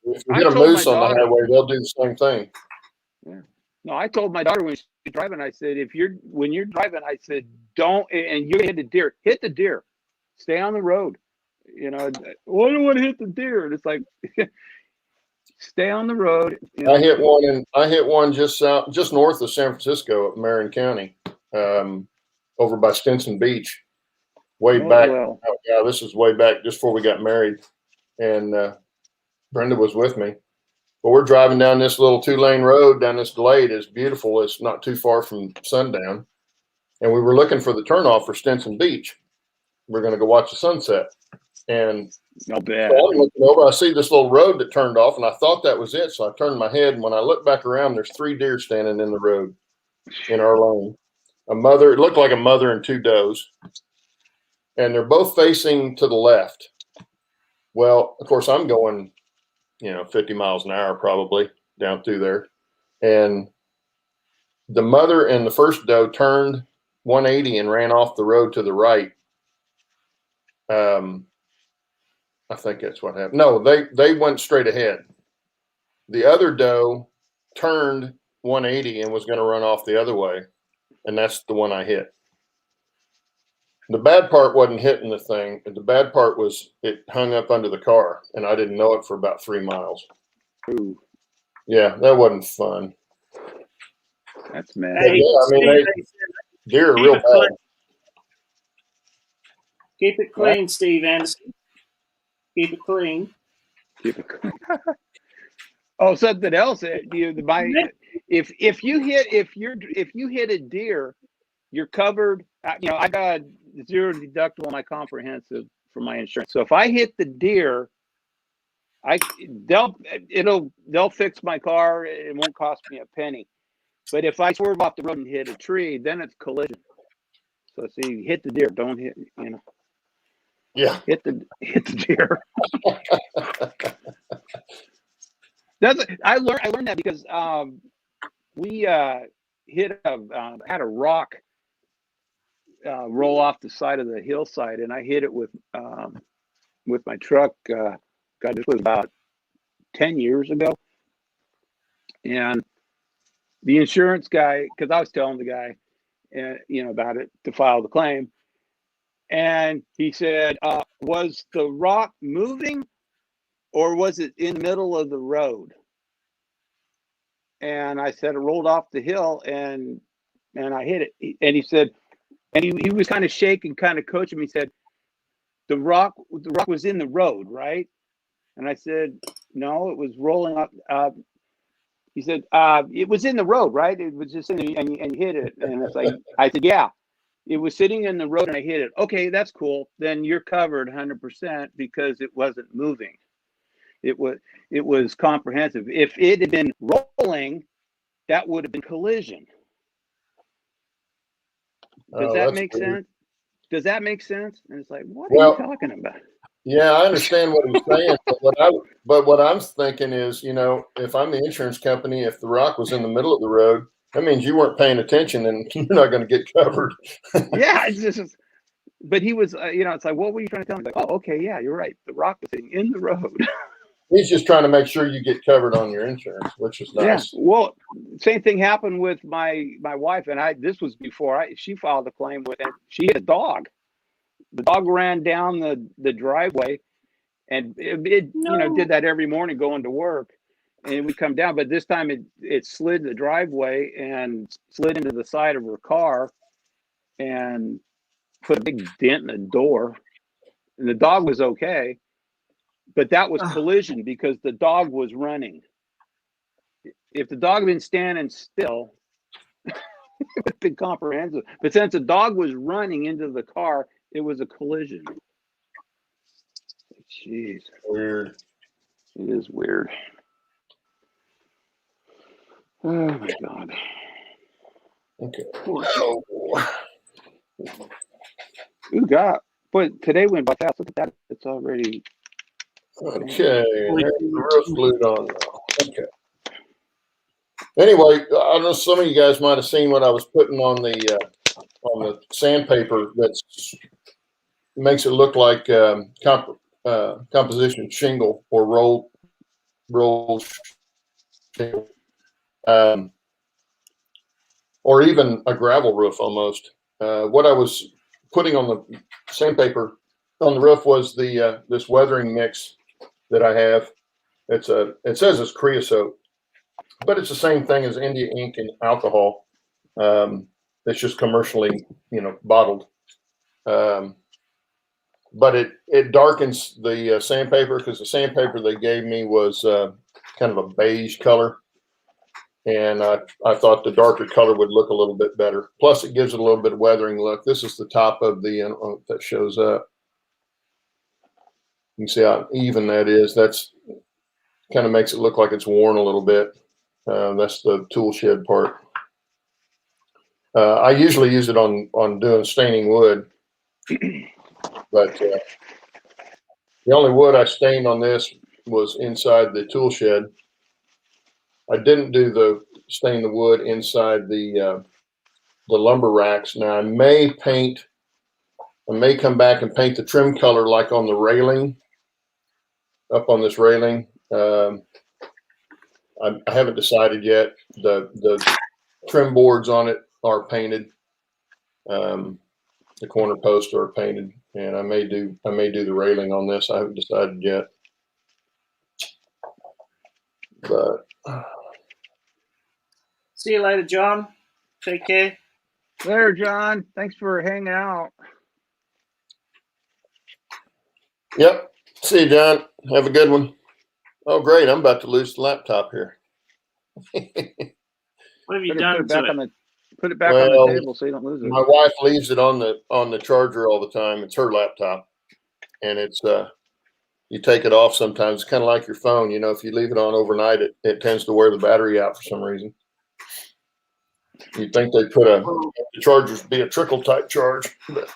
If you get a moose on the highway, they'll do the same thing. Yeah. No, I told my daughter when she was driving, I said, when you're driving, I said, don't, and you're going to hit the deer. Stay on the road. Well, I don't want to hit the deer. And it's like, stay on the road. I hit one just north of San Francisco at Marin County, over by Stinson Beach, way back. Well. Oh, yeah, this is way back just before we got married. And Brenda was with me. But we're driving down this little 2-lane road down this glade. It's beautiful. It's not too far from sundown. And we were looking for the turnoff for Stinson Beach. We're going to go watch the sunset. And not bad. So I'm looking over. I see this little road that turned off, and I thought that was it. So I turned my head, and when I look back around, there's 3 deer standing in the road in our lane. It looked like a mother and 2 does. And they're both facing to the left. Well, of course, I'm going 50 miles an hour probably down through there. And the mother and the first doe turned 180 and ran off the road to the right. I think that's what happened. No, they went straight ahead. The other doe turned 180 and was going to run off the other way. And that's the one I hit. The bad part wasn't hitting the thing. The bad part was it hung up under the car, and I didn't know it for about 3 miles. Ooh. Yeah, that wasn't fun. That's mad. Hey, yeah, deer are real bad. Keep it clean, Steve Anderson. Keep it clean. Keep it clean. Oh, something else. If you hit a deer, you're covered. I got 0 deductible on my comprehensive for my insurance. So if I hit the deer, they'll fix my car. It won't cost me a penny. But if I swerve off the road and hit a tree, then it's collision. So see, hit the deer, don't hit, Yeah. hit the deer. I learned that because we had a rock roll off the side of the hillside, and I hit it with my truck. God, this was about 10 years ago, and the insurance guy, because I was telling the guy, about it to file the claim, and he said, "Was the rock moving, or was it in the middle of the road?" And I said, "It rolled off the hill, and I hit it." And he said, and he was kind of shaking, kind of coaching me. He said, the rock was in the road, right? And I said, "No, it was rolling up." He said, "It was in the road, right? It was just in the, and hit it." And it's like, I said, "Yeah, it was sitting in the road and I hit it." "Okay, that's cool. Then you're covered 100% because it wasn't moving. It was comprehensive. If it had been rolling, that would have been collision." Does that make sense? Does that make sense? And it's like, what are you talking about? Yeah, I understand what he's saying, but what I'm thinking is, if I'm the insurance company, if the rock was in the middle of the road, that means you weren't paying attention and you're not going to get covered. Yeah, it's just, but he was, it's like, what were you trying to tell me? Like, oh, okay, yeah, you're right. The rock was in the road. He's just trying to make sure you get covered on your insurance, which is nice. Yeah. Well, same thing happened with my wife and I. This was before she filed a claim with him. She had a dog. The dog ran down the driveway, and it did that every morning going to work, and it would come down. But this time it slid the driveway and slid into the side of her car, and put a big dent in the door. And the dog was okay, but that was collision because the dog was running. If the dog had been standing still, it would have been comprehensive. But since the dog was running into the car, it was a collision. Jeez. Weird. It is weird. Oh my God. Okay. Ooh, God. But today went by fast. Look at that. It's already. Okay. There's the roof glued on now. Okay. Anyway, I don't know. Some of you guys might have seen what I was putting on the sandpaper. That makes it look like composition shingle or roll shingle, or even a gravel roof almost. What I was putting on the sandpaper on the roof was this weathering mix that I have. It says it's creosote, but it's the same thing as India ink and alcohol. It's just commercially, bottled. But it darkens the sandpaper, because the sandpaper they gave me was kind of a beige color, and I thought the darker color would look a little bit better. Plus, it gives it a little bit of weathering look. This is the top of the, I don't know if that shows up. You can see how even that is. That's kind of makes it look like it's worn a little bit. That's the tool shed part. I usually use it on doing staining wood, but the only wood I stained on this was inside the tool shed. I didn't do stain the wood inside the lumber racks. Now I may come back and paint the trim color like on the railing, up on this railing. I haven't decided yet. The trim boards on it are painted. The corner posts are painted, and I may do the railing on this. I haven't decided yet. But see you later, John. Take care. Later, John. Thanks for hanging out. Yep. See you, John. Have a good one. Oh, great. I'm about to lose the laptop here. What have you done to it? Put it back on the table so you don't lose it. My wife leaves it on the charger all the time. It's her laptop, and it's you take it off sometimes. It's kind of like your phone. You know, if you leave it on overnight, it tends to wear the battery out for some reason. You'd think they'd put the chargers be a trickle type charge. But.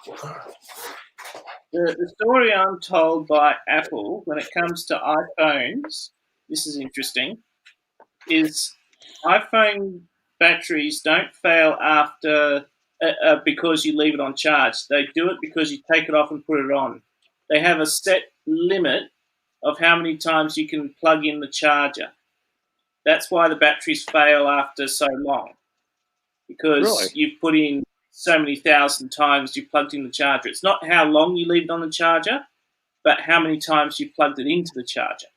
The story I'm told by Apple when it comes to iPhones, this is interesting, is iPhone batteries don't fail after because you leave it on charge. They do it because you take it off and put it on. They have a set limit of how many times you can plug in the charger. That's why the batteries fail after so long, because you've put in so many thousand times you plugged in the charger. It's not how long you leave it on the charger, but how many times you plugged it into the charger.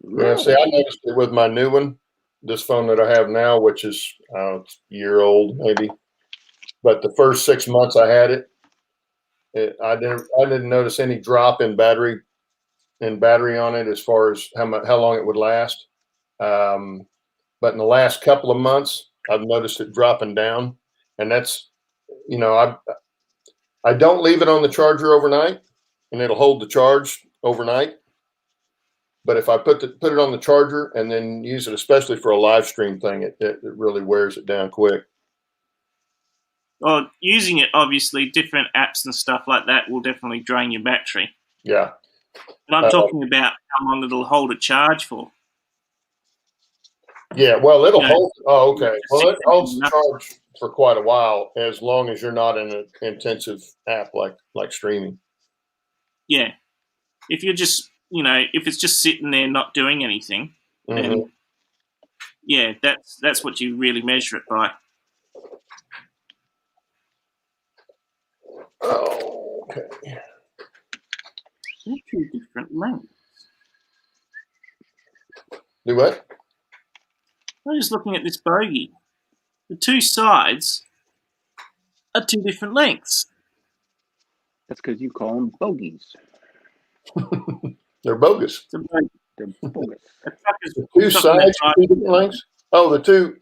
Yeah, see, I noticed it with my new one, this phone that I have now, which is it's a year old maybe. But the first 6 months I had it, I didn't notice any drop in battery on it as far as how long it would last. But in the last couple of months, I've noticed it dropping down, and that's, you know, I don't leave it on the charger overnight, and it'll hold the charge overnight. But if I put it on the charger and then use it, especially for a live stream thing, it really wears it down quick. Well, using it, obviously, different apps and stuff like that will definitely drain your battery. Yeah. But I'm talking about how long it'll hold a charge for. Yeah, well, it'll hold. Oh, okay. Well, it holds the charge for quite a while, as long as you're not in an intensive app like streaming. Yeah. If you're just, if it's just sitting there not doing anything, then yeah, that's what you really measure it by. Oh, okay. They're two different lengths. Do what? I'm just looking at this bogey. The two sides are two different lengths. That's because you call them bogeys. They're bogus. They're bogus. The two sides are two different lengths? Oh, the two.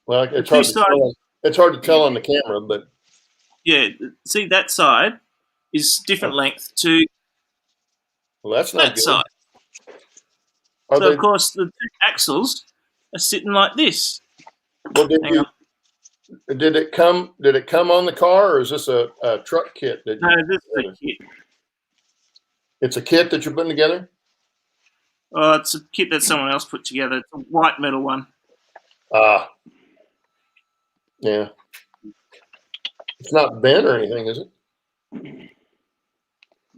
Well, it's hard to tell. It's hard to tell on the camera, but. Yeah, see, that side is different length to that's not that good. side. So, of course, the two axles are sitting like this. Well, did it come on the car, or is this a truck kit? No, this is a kit. It's a kit that you're putting together? Oh, it's a kit that someone else put together. It's a white metal one. Ah. Yeah. It's not bent or anything, is it?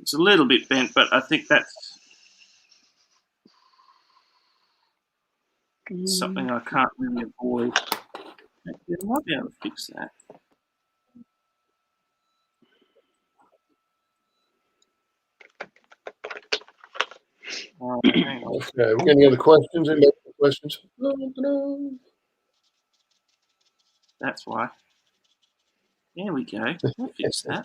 It's a little bit bent, but I think that's something I can't really avoid. I might be able to fix that. Okay. We got any other questions? Any other questions? That's why. There we go. I'll fix that.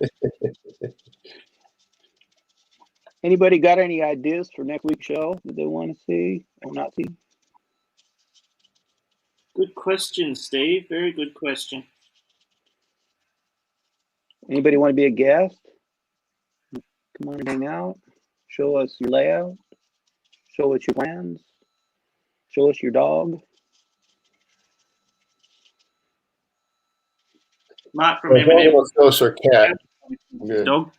Anybody got any ideas for next week's show that they want to see or not see? Good question, Steve. Very good question. Anybody want to be a guest? Come on and hang out. Show us your layout. Show us your plans. Show us your dog. Mark from M&M. Let's show us our cat. Good. Dog.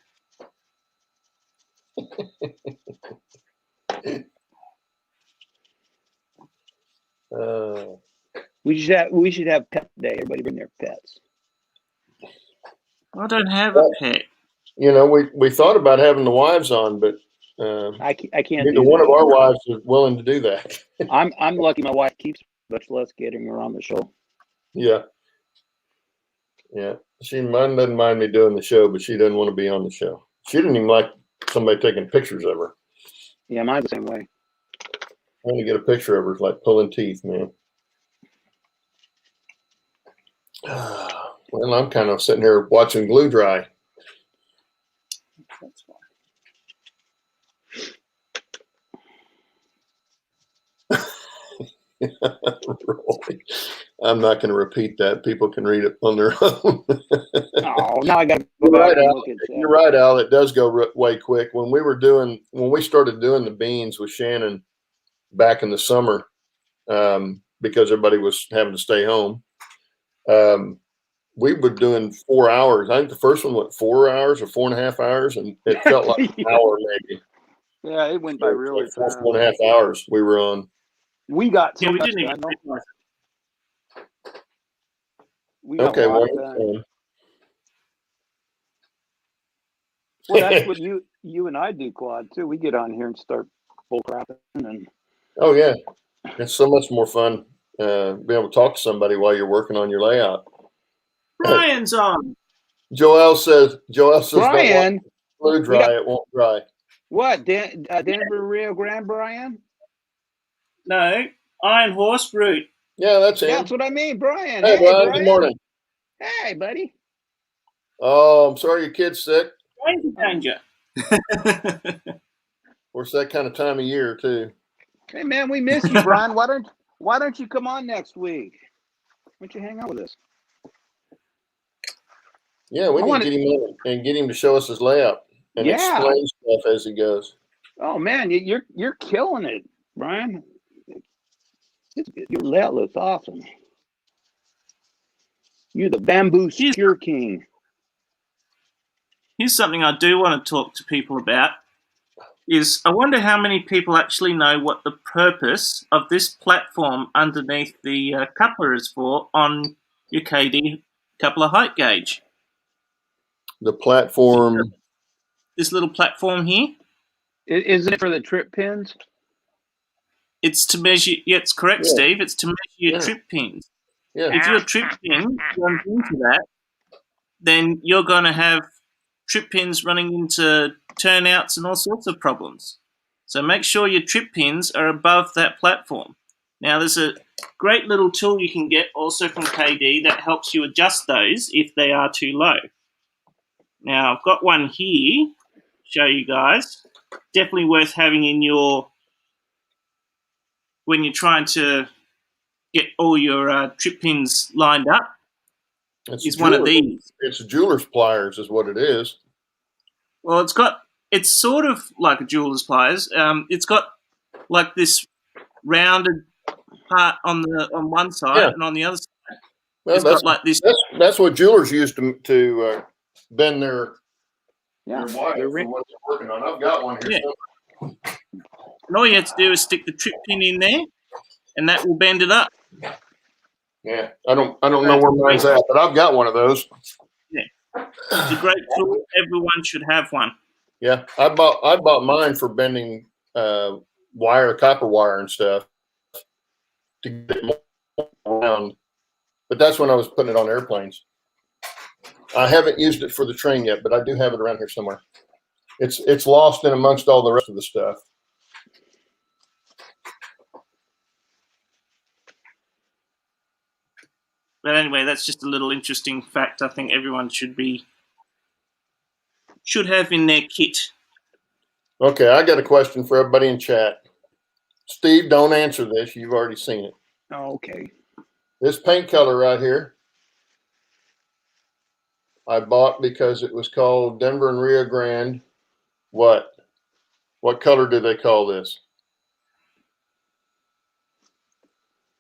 We should have pet day. Everybody bring their pets. I don't have a pet. You know, we thought about having the wives on, but I can't. Neither one of our wives is willing to do that. I'm lucky my wife keeps, much less getting her on the show. Yeah. Yeah. Mine doesn't mind me doing the show, but she doesn't want to be on the show. She didn't even like somebody taking pictures of her. Yeah, mine's the same way. Trying to get a picture of her is like pulling teeth, man. Well, I'm kind of sitting here watching glue dry. That's fine. Really? I'm not going to repeat that. People can read it on their own. Oh, now I got to go You're back right, and Al. look at that. You're right, Al. It does go way quick. When we started doing the beans with Shannon back in the summer, because everybody was having to stay home, we were doing 4 hours. I think the first one went 4 hours or 4.5 hours, and it felt like an hour maybe. Yeah, it went by really fast. 4.5 hours we were on. We got so Yeah, we much didn't even done. realize We got Okay, a lot well, done. Well, that's what you and I do, Claude, too. We get on here and start bull crapping. And oh yeah, it's so much more fun being able to talk to somebody while you're working on your layout. Brian's on. Joel says, Brian, don't want glue dry, it won't dry. what? Denver, Rio Grande, Brian? No, Iron Horse Route. Yeah, that's him. That's what I mean, Brian. Hey, Hey, Brian, good morning. Hey, buddy. Oh, I'm sorry your kid's sick. Danger. Of course, that kind of time of year too. Hey, man, we miss you, Brian. Why don't you come on next week? Why don't you hang out with us? Yeah, we need to get him in and get him to show us his layout and explain stuff as he goes. Oh man, you're killing it, Brian. Your layout looks awesome. You're the bamboo skewer king. Here's something I do want to talk to people about. Is I wonder how many people actually know what the purpose of this platform underneath the coupler is for on your KD coupler height gauge. The platform. This little platform here. Isn't it for the trip pins? It's to measure. Yeah, it's correct, Steve. It's to measure your trip pins. Yeah. If your trip pin runs into that, then you're going to have trip pins running into turnouts and all sorts of problems. So make sure your trip pins are above that platform. Now, there's a great little tool you can get also from KD that helps you adjust those if they are too low. Now, I've got one here, show you guys. Definitely worth having in your, when you're trying to get all your trip pins lined up. It's one of these. It's jeweler's pliers is what it is. Well, it's sort of like a jeweler's pliers. It's got like this rounded part on one side, and on the other side, it's got like this. That's what jewelers use to bend their wire for what they're working on. I've got one here. Yeah. And all you have to do is stick the trip pin in there, and that will bend it up. Yeah, I don't know where mine's at, but I've got one of those. Yeah, it's a great tool. Everyone should have one. Yeah, I bought mine for bending copper wire and stuff to get it more around. But that's when I was putting it on airplanes. I haven't used it for the train yet, but I do have it around here somewhere. It's lost in amongst all the rest of the stuff. But anyway, that's just a little interesting fact I think everyone should have in their kit. Okay, I got a question for everybody in chat. Steve, don't answer this. You've already seen it. Oh, okay. This paint color right here, I bought because it was called Denver and Rio Grande. What color do they call this?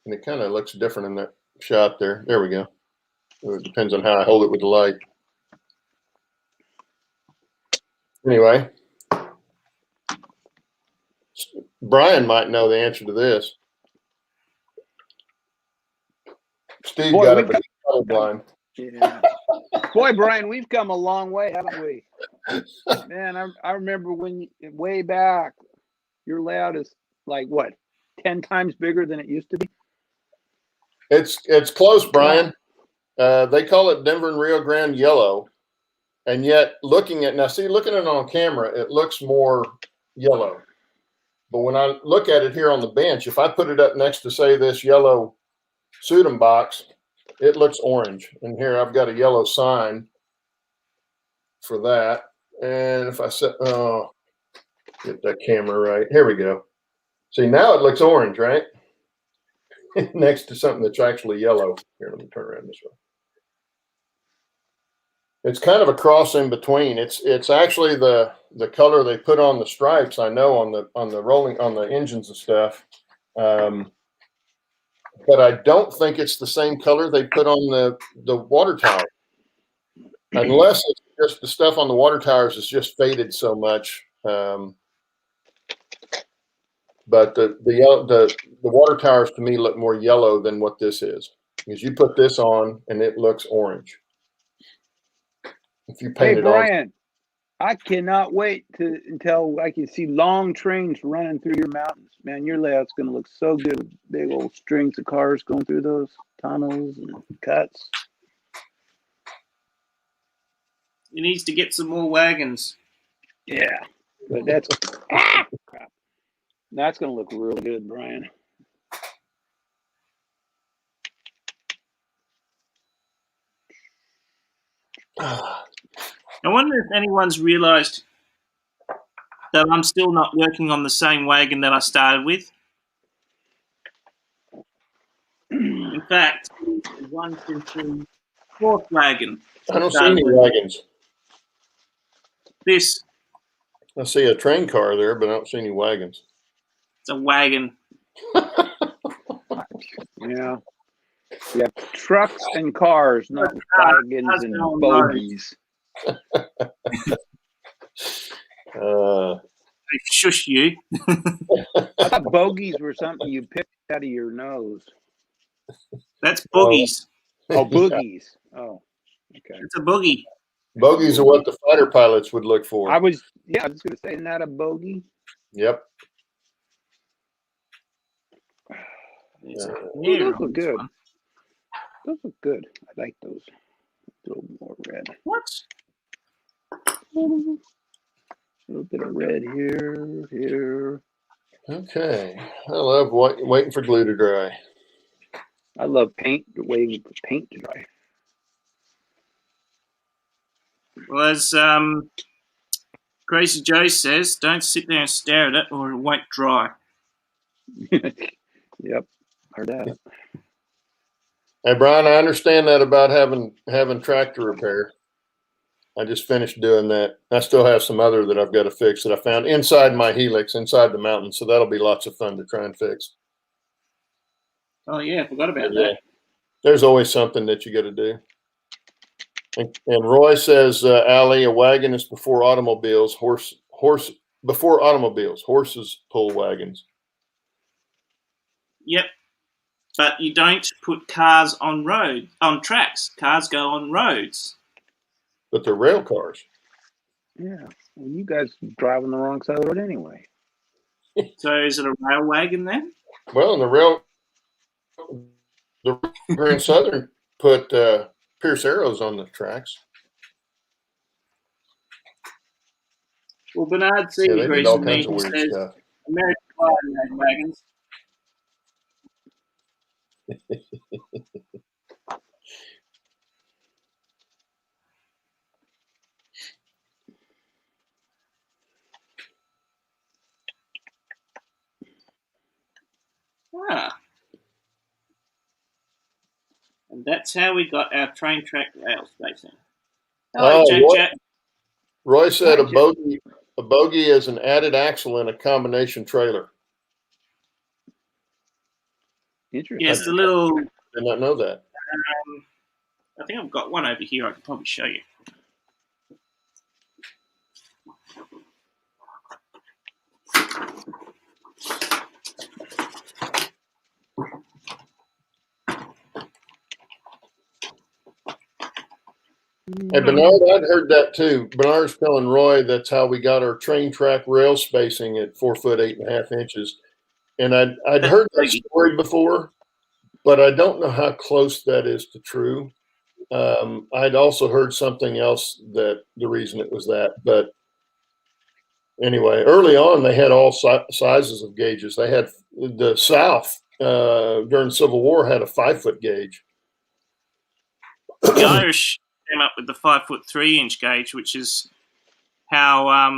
And it kind of looks different in that shot there. There we go. It depends on how I hold it with the light. Anyway, Brian might know the answer to this. Steve got it, but he's colorblind. Yeah. Boy, Brian, we've come a long way, haven't we? Man, I remember when way back, your layout is like what, 10 times bigger than it used to be? It's close, Brian. They call it Denver and Rio Grande yellow, and yet looking at it on camera, it looks more yellow. But when I look at it here on the bench, if I put it up next to say this yellow Sudum box, it looks orange. And here I've got a yellow sign for that. And if I set, get that camera right, here we go. See, now it looks orange, right? next to something that's actually yellow. Here, let me turn around this way. It's kind of a cross in between. It's actually the color they put on the stripes. I know on the engines and stuff, but I don't think it's the same color they put on the water tower, unless it's just the stuff on the water towers is just faded so much. But the water towers to me look more yellow than what this is, because you put this on and it looks orange. If you paint it on. Hey, Brian, I cannot wait until I can see long trains running through your mountains. Man, your layout's going to look so good. Big old strings of cars going through those tunnels and cuts. He needs to get some more wagons. Yeah, but that's crap. That's going to look real good, Brian. I wonder if anyone's realised that I'm still not working on the same wagon that I started with. In fact, one, two, three, fourth wagon. I don't see any wagons. This. I see a train car there, but I don't see any wagons. It's a wagon. Yeah. Yeah, trucks and cars, not wagons and bogies. Shush you. I thought bogies were something you picked out of your nose. That's boogies. Oh, boogies. Oh, okay. It's a boogie. Bogies are what the fighter pilots would look for. I was going to say, isn't that a bogey? Yep. Those look good. One. Those look good. I like those. A little more red. What? A little bit of red here. Okay. I love waiting for glue to dry. I love waiting for paint to dry. Well, as Crazy Joe says, don't sit there and stare at it or it won't dry. Yep. Heard that. Hey, Brian, I understand that about having tractor repair. I just finished doing that. I still have some other that I've got to fix that I found inside my Helix, inside the mountain. So that'll be lots of fun to try and fix. Oh, yeah. I forgot about that. There's always something that you got to do. And Roy says, Allie, a wagon is before automobiles. Before automobiles. Horses pull wagons. Yep. But you don't put cars on tracks. Cars go on roads. But they're rail cars. Yeah. Well, you guys drive on the wrong side of the road anyway. So is it a rail wagon then? Well, the Grand Southern put Pierce arrows on the tracks. Well, Bernard C. agrees with me. He says stuff. American fire wagons. And that's how we got our train track rail spacing. Hello, Jack. Roy said a bogey is an added axle in a combination trailer. Interesting. Yes, the little. Did not know that. I think I've got one over here. I can probably show you. Hey, Bernard, I'd heard that too. Bernard's telling Roy that's how we got our train track rail spacing at 4 foot 8.5 inches. And I'd heard that story before, but I don't know how close that is to true. I'd also heard something else that the reason it was that. But anyway, early on, they had all sizes of gauges. They had the South during the Civil War had a 5 foot gauge. The Irish came up with the 5 foot 3 inch gauge, which is how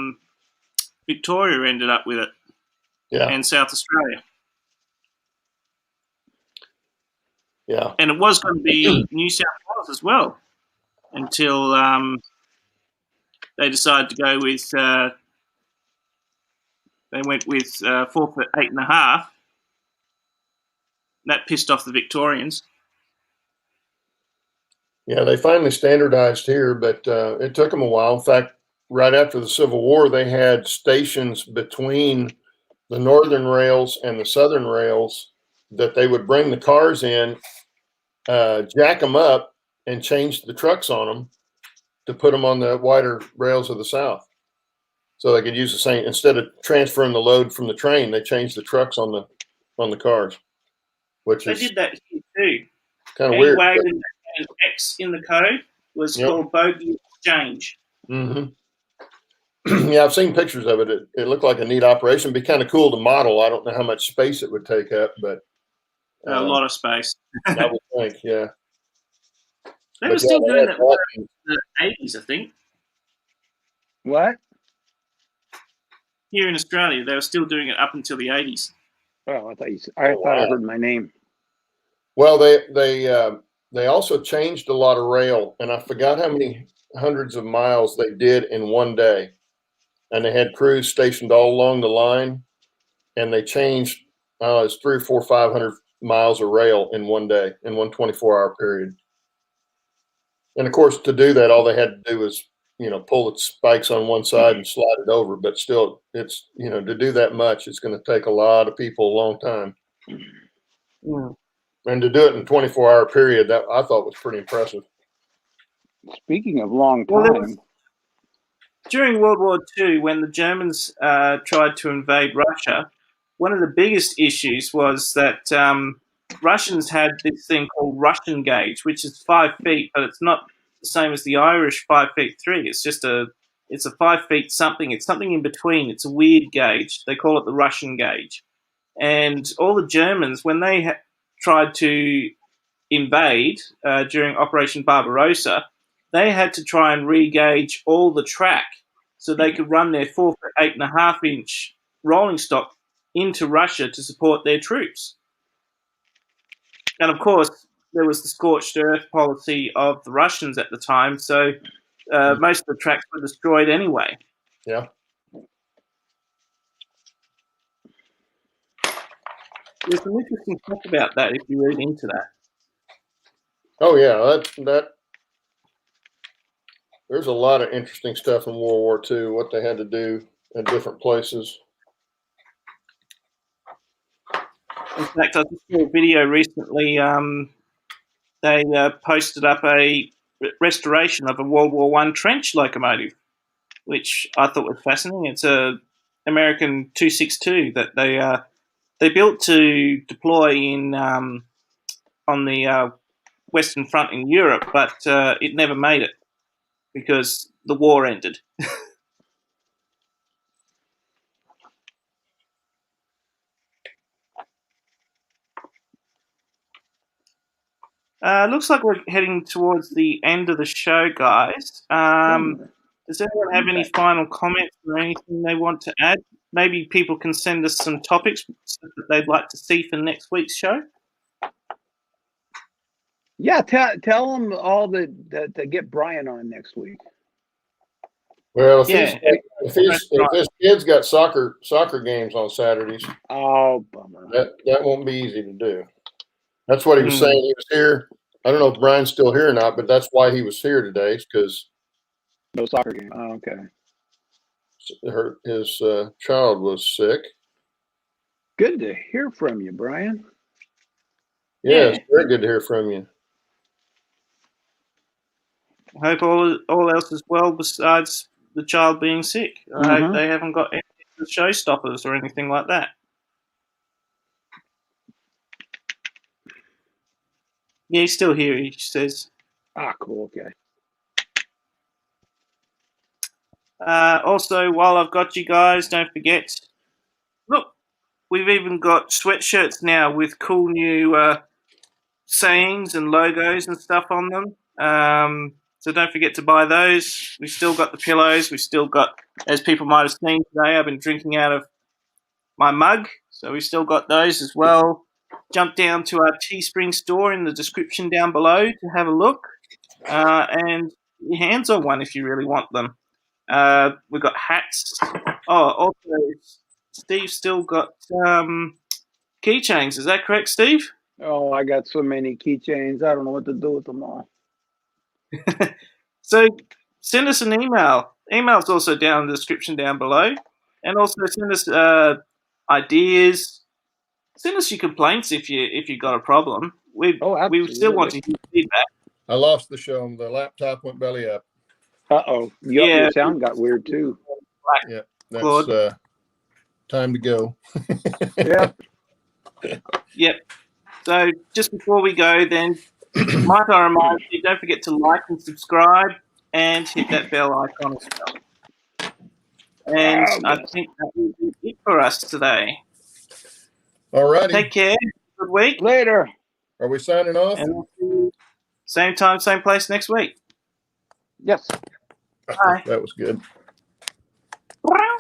Victoria ended up with it. Yeah. And South Australia. Yeah. And it was going to be New South Wales as well until they decided to go with they went with 4 for 8.5. That pissed off the Victorians. Yeah, they finally standardized here, but it took them a while. In fact, right after the Civil War, they had stations between the northern rails and the southern rails that they would bring the cars in, jack them up, and change the trucks on them to put them on the wider rails of the South. So they could use the same, instead of transferring the load from the train, they changed the trucks on the cars, which They is did that here too. kind of Any weird. wagon that had an X in the code was called bogie exchange. Mm-hmm. Yeah, I've seen pictures of it. It looked like a neat operation. It'd be kind of cool to model. I don't know how much space it would take up, but A lot of space. I would think, yeah. They were still doing that in the 80s, I think. What? Here in Australia, they were still doing it up until the 80s. Oh, I thought I heard my name. Well, they also changed a lot of rail, and I forgot how many hundreds of miles they did in one day. And they had crews stationed all along the line, and they changed it's 300 or 400 or 500 miles of rail in one day, in one 24-hour period. And of course, to do that, all they had to do was, pull the spikes on one side and slide it over. But still, it's, to do that much, it's going to take a lot of people a long time. Yeah. And to do it in a 24-hour period, that I thought was pretty impressive. Speaking of long time. During World War II, when the Germans tried to invade Russia, one of the biggest issues was that Russians had this thing called Russian gauge, which is 5 feet, but it's not the same as the Irish 5 feet 3. It's just it's a 5 feet something. It's something in between. It's a weird gauge. They call it the Russian gauge. And all the Germans, when they tried to invade during Operation Barbarossa, they had to try and re-gauge all the track so they could run their 4 for 8.5 inch rolling stock into Russia to support their troops. And of course, there was the scorched earth policy of the Russians at the time, so most of the tracks were destroyed anyway. Yeah. There's some interesting stuff about that if you read into that. Oh yeah, that there's a lot of interesting stuff in World War II, what they had to do in different places. In fact, I just saw a video recently. They posted up a restoration of a World War I trench locomotive, which I thought was fascinating. It's a American 262 that they built to deploy in on the Western Front in Europe, but it never made it because the war ended. Looks like we're heading towards the end of the show, guys. Does anyone have any final comments or anything they want to add? Maybe people can send us some topics that they'd like to see for next week's show. Yeah, tell them all to get Brian on next week. Well, if his kid's got soccer games on Saturdays, oh bummer, that won't be easy to do. That's what he was saying. He was here. I don't know if Brian's still here or not, but that's why he was here today, because no soccer game. Oh, okay. His child was sick. Good to hear from you, Brian. Yeah, it's very good to hear from you. I hope all else is well besides the child being sick. I hope they haven't got any showstoppers or anything like that. Yeah, he's still here, he says. Ah, cool, okay. Also, while I've got you guys, don't forget, look, we've even got sweatshirts now with cool new sayings and logos and stuff on them. So don't forget to buy those. We've still got the pillows. We've still got, as people might have seen today, I've been drinking out of my mug. So we've still got those as well. jump down to our Teespring store in the description down below to have a look, and your hands on one if you really want them. We've got hats. Oh, also, Steve's still got keychains. Is that correct, Steve? Oh, I got so many keychains. I don't know what to do with them all. So send us an email. Email's also down in the description down below. And also send us ideas. Send us your complaints if you got a problem. We still want to hear feedback. I lost the show. The laptop went belly up. Uh-oh. Your sound got weird, too. Yeah, that's Claude. time to go. Yep. Yep. So just before we go, then, might I remind you, don't forget to like and subscribe and hit that bell icon as well. And I think that will be it for us today. All righty. Take care. Good week. Later. Are we signing off? And we'll see you same time, same place next week. Yes. Bye. That was good. Wow.